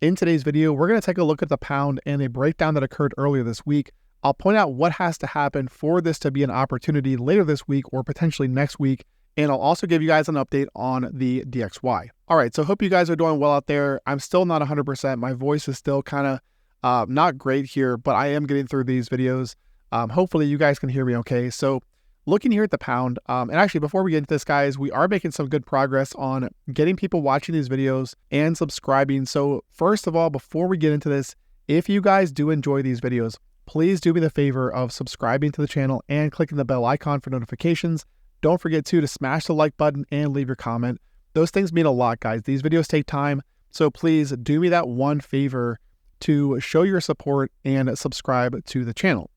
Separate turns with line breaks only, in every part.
In today's video, we're going to take a look at the pound and a breakdown that occurred earlier this week. I'll point out what has to happen for this to be an opportunity later this week or potentially next week. And I'll also give you guys an update on the DXY. All right, so hope you guys are doing well out there. I'm still not 100%. My voice is still kind of not great here, but I am getting through these videos. Hopefully you guys can hear me okay. So looking here at the pound, and actually before we get into this, guys, we are making some good progress on getting people watching these videos and subscribing. So first of all, before we get into this, if you guys do enjoy these videos, please do me the favor of subscribing to the channel and clicking the bell icon for notifications. Don't forget to smash the like button and leave your comment. Those things mean a lot, guys. These videos take time, so please do me that one favor to show your support and subscribe to the channel.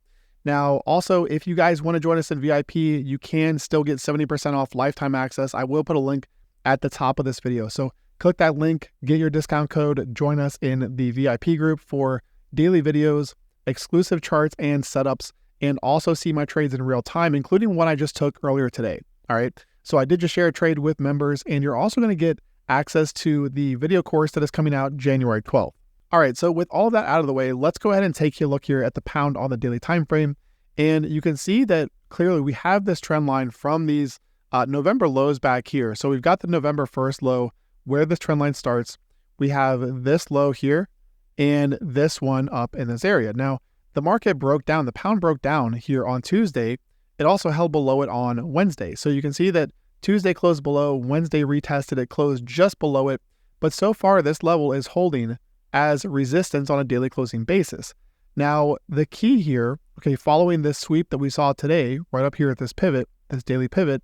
Now, also, if you guys want to join us in VIP, you can still get 70% off lifetime access. I will put a link at the top of this video. So click that link, get your discount code, join us in the VIP group for daily videos, exclusive charts and setups, and also see my trades in real time, including one I just took earlier today. All right. So I did just share a trade with members, and you're also going to get access to the video course that is coming out January 12th. All right. So with all of that out of the way, let's go ahead and take a look here at the pound on the daily time frame. And you can see that clearly we have this trend line from these November lows back here. So we've got the November 1st low where this trend line starts. We have this low here and this one up in this area. Now, the market broke down, the pound broke down here on Tuesday. It also held below it on Wednesday. So you can see that Tuesday closed below, Wednesday retested, it closed just below it. But so far, this level is holding as resistance on a daily closing basis. Now, the key here, okay, following this sweep that we saw today, right up here at this pivot, this daily pivot,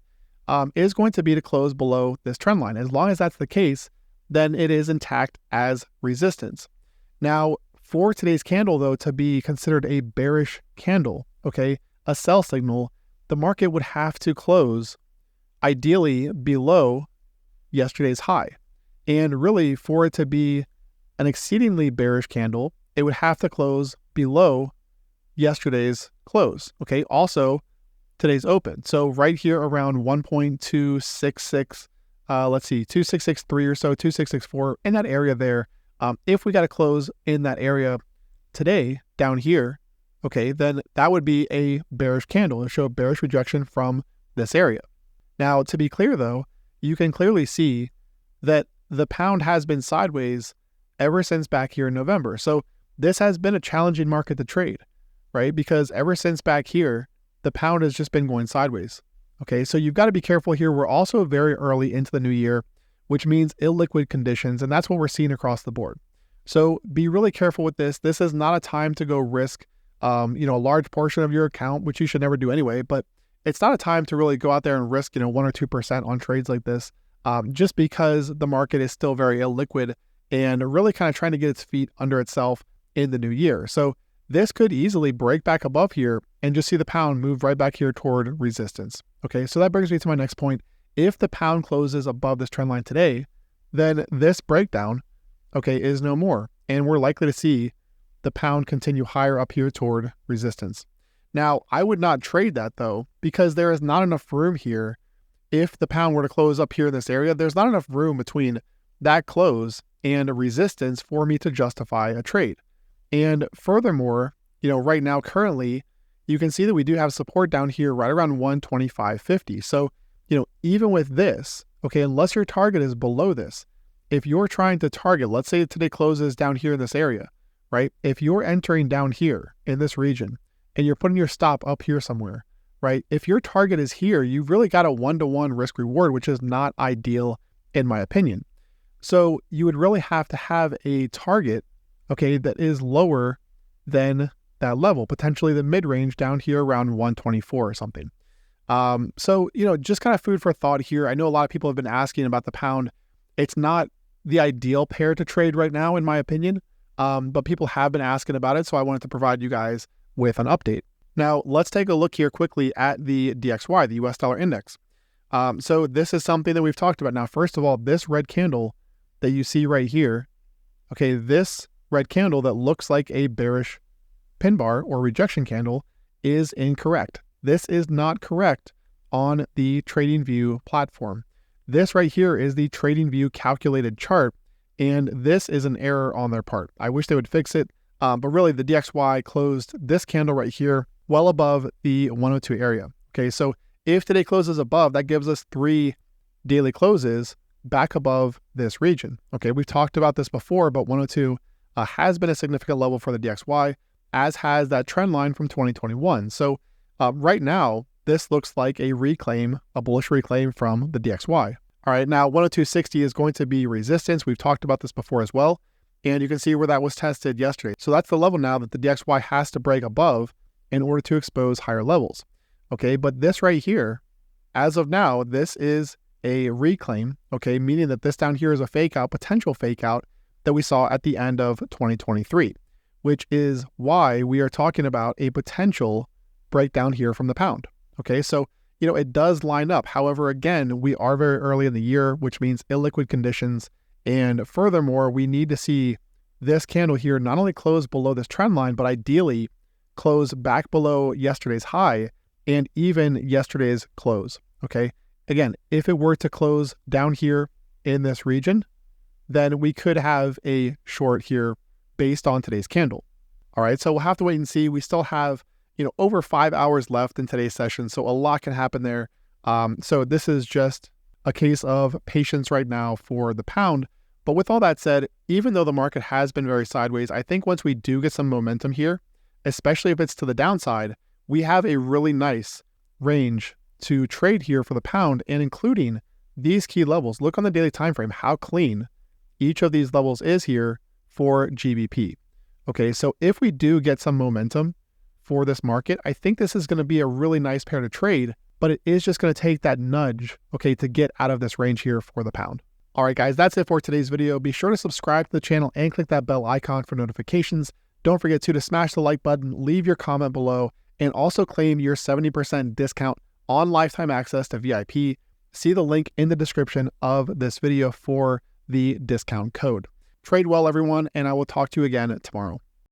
is going to be to close below this trend line. As long as that's the case, then it is intact as resistance. Now, for today's candle, though, to be considered a bearish candle, okay, a sell signal, the market would have to close ideally below yesterday's high. And really, for it to be an exceedingly bearish candle, it would have to close below yesterday's close, okay? Also, today's open. So right here around 1.266, let's see, 2663 or so, 2664, in that area there. If we got to close in that area today down here, okay, then that would be a bearish candle and show a bearish rejection from this area. Now, to be clear though, you can clearly see that the pound has been sideways ever since back here in November. So this has been a challenging market to trade, right? Because ever since back here, the pound has just been going sideways. Okay, so you've got to be careful here. We're also very early into the new year, which means illiquid conditions, and that's what we're seeing across the board. So be really careful with this. This is not a time to go risk, a large portion of your account, which you should never do anyway, but it's not a time to really go out there and risk, 1 or 2% on trades like this, just because the market is still very illiquid and really kind of trying to get its feet under itself in the new year. So this could easily break back above here and just see the pound move right back here toward resistance. Okay, so that brings me to my next point. If the pound closes above this trend line today, then this breakdown, okay, is no more. And we're likely to see the pound continue higher up here toward resistance. Now, I would not trade that though, because there is not enough room here. If the pound were to close up here in this area, there's not enough room between that close and a resistance for me to justify a trade. And furthermore, right now, currently, you can see that we do have support down here right around 125.50. So, even with this, okay, unless your target is below this, if you're trying to target, let's say today closes down here in this area, right? If you're entering down here in this region and you're putting your stop up here somewhere, right? If your target is here, you've really got a 1-to-1 risk reward, which is not ideal in my opinion. So you would really have to have a target, okay, that is lower than that level, potentially the mid-range down here around 124 or something. So, just kind of food for thought here. I know a lot of people have been asking about the pound. It's not the ideal pair to trade right now, in my opinion, but people have been asking about it, so I wanted to provide you guys with an update. Now, let's take a look here quickly at the DXY, the US dollar index. So this is something that we've talked about. Now, first of all, this red candle that you see right here, okay, this red candle that looks like a bearish pin bar or rejection candle is incorrect. This is not correct on the TradingView platform. This right here is the TradingView calculated chart, And this is an error on their part. I wish they would fix it. But really, the DXY closed this candle right here well above the 102 area. Okay, so if today closes above, that gives us 3 daily closes back above this region. Okay, we've talked about this before, but 102 has been a significant level for the DXY, as has that trend line from 2021. So right now, this looks like a reclaim, a bullish reclaim from the DXY. All right, now 102.60 is going to be resistance. We've talked about this before as well. And you can see where that was tested yesterday. So that's the level now that the DXY has to break above in order to expose higher levels. Okay, but this right here, as of now, this is a reclaim, okay, meaning that this down here is a fake out, potential fake out that we saw at the end of 2023, which is why we are talking about a potential breakdown here from the pound. Okay, so, it does line up. However, again, we are very early in the year, which means illiquid conditions. And furthermore, we need to see this candle here not only close below this trend line, but ideally close back below yesterday's high and even yesterday's close. Okay. Again, if it were to close down here in this region, then we could have a short here based on today's candle. All right. So we'll have to wait and see. We still have, over 5 hours left in today's session. So a lot can happen there. So this is just a case of patience right now for the pound. But with all that said, even though the market has been very sideways, I think once we do get some momentum here, especially if it's to the downside, we have a really nice range to trade here for the pound, and including these key levels. Look on the daily time frame how clean each of these levels is here for GBP. Okay, so if we do get some momentum for this market, I think this is going to be a really nice pair to trade, but it is just going to take that nudge, okay, to get out of this range here for the pound. All right, guys, that's it for today's video. Be sure to subscribe to the channel and click that bell icon for notifications. Don't forget to smash the like button, leave your comment below, and also claim your 70% discount on lifetime access to VIP. See the link in the description of this video for the discount code. Trade well, everyone, and I will talk to you again tomorrow.